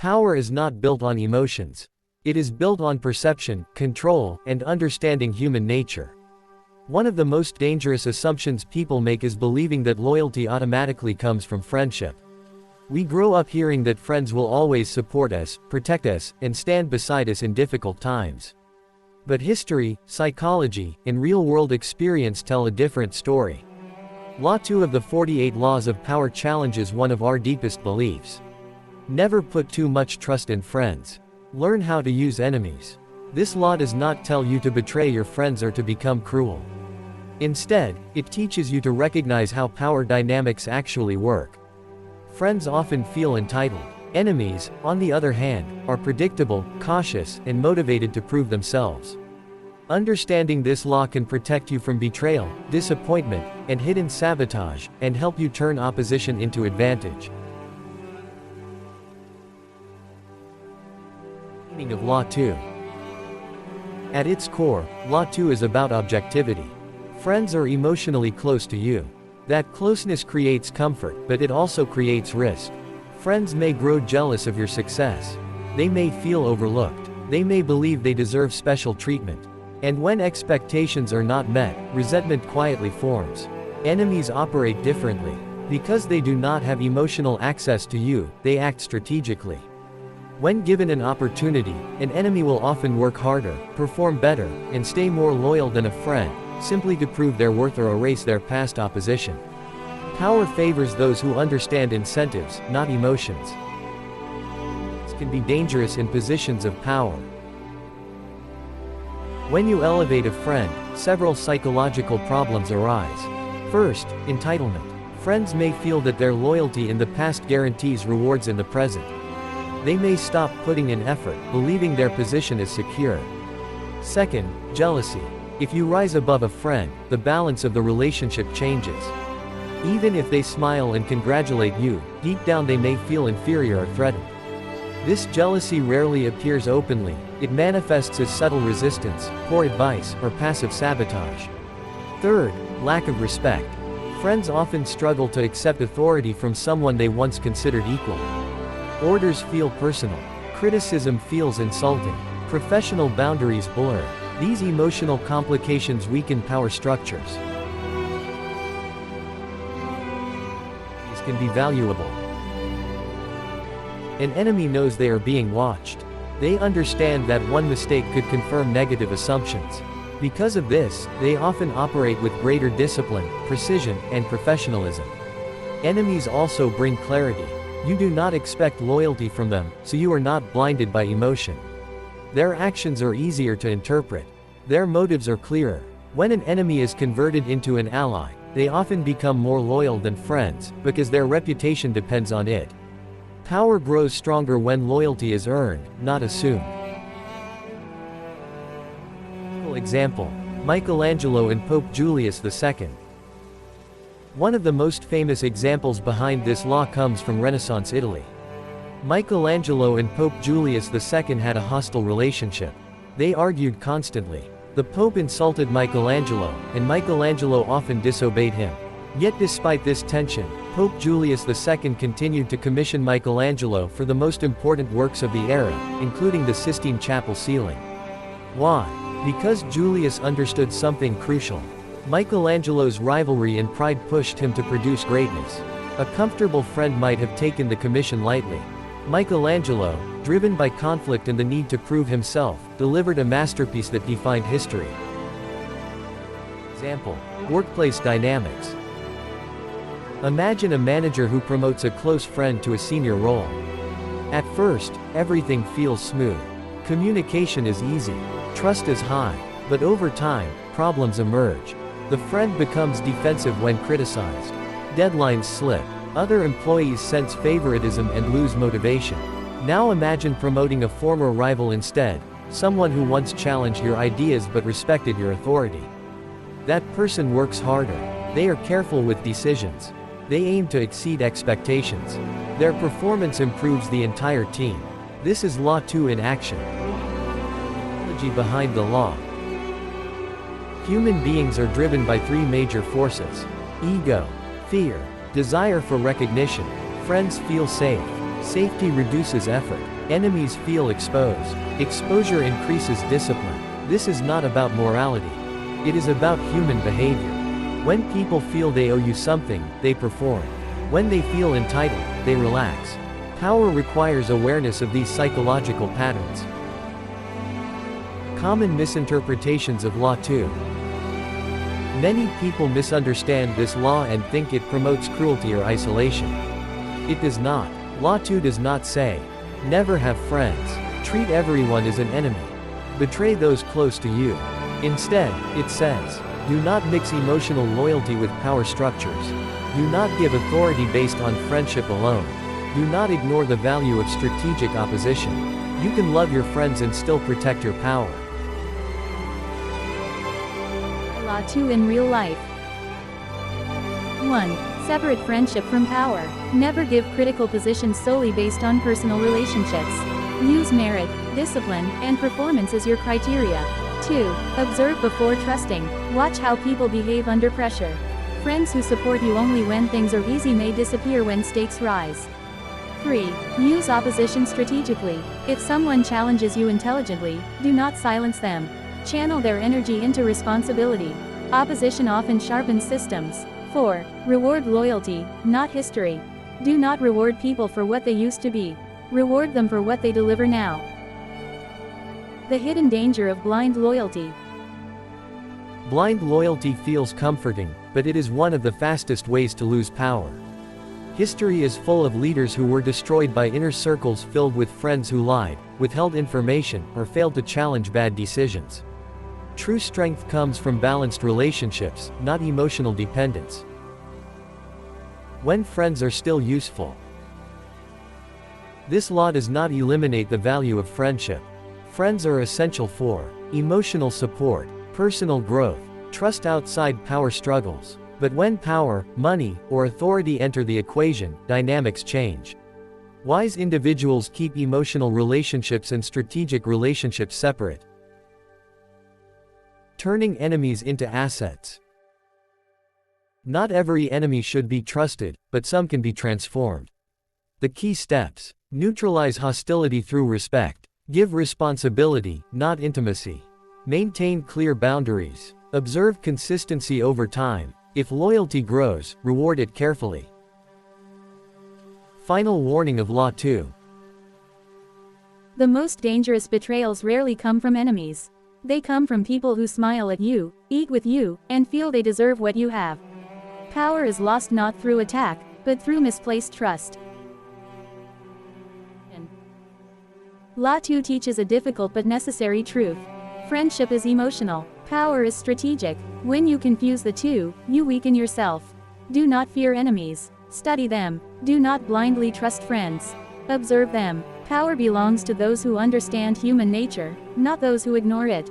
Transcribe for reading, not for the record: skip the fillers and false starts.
Power is not built on emotions. It is built on perception, control, and understanding human nature. One of the most dangerous assumptions people make is believing that loyalty automatically comes from friendship. We grow up hearing that friends will always support us, protect us, and stand beside us in difficult times. But history, psychology, and real-world experience tell a different story. Law 2 of the 48 Laws of Power challenges one of our deepest beliefs. Never put too much trust in friends. Learn how to use enemies. This law does not tell you to betray your friends or to become cruel. Instead, it teaches you to recognize how power dynamics actually work. Friends often feel entitled. Enemies, on the other hand, are predictable, cautious, and motivated to prove themselves. Understanding this law can protect you from betrayal, disappointment, and hidden sabotage, and help you turn opposition into advantage. Meaning of Law 2. At its core, Law 2 is about objectivity. Friends are emotionally close to you. That closeness creates comfort, but it also creates risk. Friends may grow jealous of your success. They may feel overlooked. They may believe they deserve special treatment. And when expectations are not met, resentment quietly forms. Enemies operate differently. Because they do not have emotional access to you, they act strategically. When given an opportunity, an enemy will often work harder, perform better, and stay more loyal than a friend, simply to prove their worth or erase their past opposition. Power favors those who understand incentives, not emotions. This can be dangerous in positions of power. When you elevate a friend, several psychological problems arise. First, entitlement. Friends may feel that their loyalty in the past guarantees rewards in the present. They may stop putting in effort, believing their position is secure. Second, jealousy. If you rise above a friend, the balance of the relationship changes. Even if they smile and congratulate you, deep down they may feel inferior or threatened. This jealousy rarely appears openly. It manifests as subtle resistance, poor advice, or passive sabotage. Third, lack of respect. Friends often struggle to accept authority from someone they once considered equal. Orders feel personal. Criticism feels insulting. Professional boundaries blur. These emotional complications weaken power structures. These can be valuable. An enemy knows they are being watched. They understand that one mistake could confirm negative assumptions. Because of this, they often operate with greater discipline, precision, and professionalism. Enemies also bring clarity. You do not expect loyalty from them, so you are not blinded by emotion. Their actions are easier to interpret. Their motives are clearer. When an enemy is converted into an ally, they often become more loyal than friends, because their reputation depends on it. Power grows stronger when loyalty is earned, not assumed. Example: Michelangelo and Pope Julius II. One of the most famous examples behind this law comes from Renaissance Italy. Michelangelo and Pope Julius II had a hostile relationship. They argued constantly. The Pope insulted Michelangelo, and Michelangelo often disobeyed him. Yet despite this tension, Pope Julius II continued to commission Michelangelo for the most important works of the era, including the Sistine Chapel ceiling. Why? Because Julius understood something crucial. Michelangelo's rivalry and pride pushed him to produce greatness. A comfortable friend might have taken the commission lightly. Michelangelo, driven by conflict and the need to prove himself, delivered a masterpiece that defined history. Example: workplace dynamics. Imagine a manager who promotes a close friend to a senior role. At first, everything feels smooth. Communication is easy. Trust is high. But over time, problems emerge. The friend becomes defensive when criticized. Deadlines slip. Other employees sense favoritism and lose motivation. Now imagine promoting a former rival instead, someone who once challenged your ideas but respected your authority. That person works harder. They are careful with decisions. They aim to exceed expectations. Their performance improves the entire team. This is Law 2 in action. Behind the law. Human beings are driven by three major forces: ego, fear, desire for recognition. Friends feel safe. Safety reduces effort. Enemies feel exposed. Exposure increases discipline. This is not about morality. It is about human behavior. When people feel they owe you something, they perform. When they feel entitled, they relax. Power requires awareness of these psychological patterns. Common misinterpretations of Law 2. Many people misunderstand this law and think it promotes cruelty or isolation. It does not. Law 2 does not say, never have friends. Treat everyone as an enemy. Betray those close to you. Instead, it says, do not mix emotional loyalty with power structures. Do not give authority based on friendship alone. Do not ignore the value of strategic opposition. You can love your friends and still protect your power. Law 2 in real life. 1. Separate friendship from power. Never give critical positions solely based on personal relationships. Use merit, discipline, and performance as your criteria. 2. Observe before trusting. Watch how people behave under pressure. Friends who support you only when things are easy may disappear when stakes rise. 3. Use opposition strategically. If someone challenges you intelligently, do not silence them. Channel their energy into responsibility. Opposition often sharpens systems. 4. Reward loyalty, not history. Do not reward people for what they used to be. Reward them for what they deliver now. The hidden danger of blind loyalty. Blind loyalty feels comforting, but it is one of the fastest ways to lose power. History is full of leaders who were destroyed by inner circles filled with friends who lied, withheld information, or failed to challenge bad decisions. True strength comes from balanced relationships, not emotional dependence. When friends are still useful. This law does not eliminate the value of friendship. Friends are essential for emotional support, personal growth, trust outside power struggles. But when power, money, or authority enter the equation, dynamics change. Wise individuals keep emotional relationships and strategic relationships separate. Turning enemies into assets. Not every enemy should be trusted, but some can be transformed. The key steps: neutralize hostility through respect. Give responsibility, not intimacy. Maintain clear boundaries. Observe consistency over time. If loyalty grows, reward it carefully. Final warning of Law 2. The most dangerous betrayals rarely come from enemies. They come from people who smile at you, eat with you, and feel they deserve what you have. Power is lost not through attack, but through misplaced trust. Law 2 teaches a difficult but necessary truth. Friendship is emotional. Power is strategic. When you confuse the two, you weaken yourself. Do not fear enemies. Study them. Do not blindly trust friends. Observe them. Power belongs to those who understand human nature, not those who ignore it.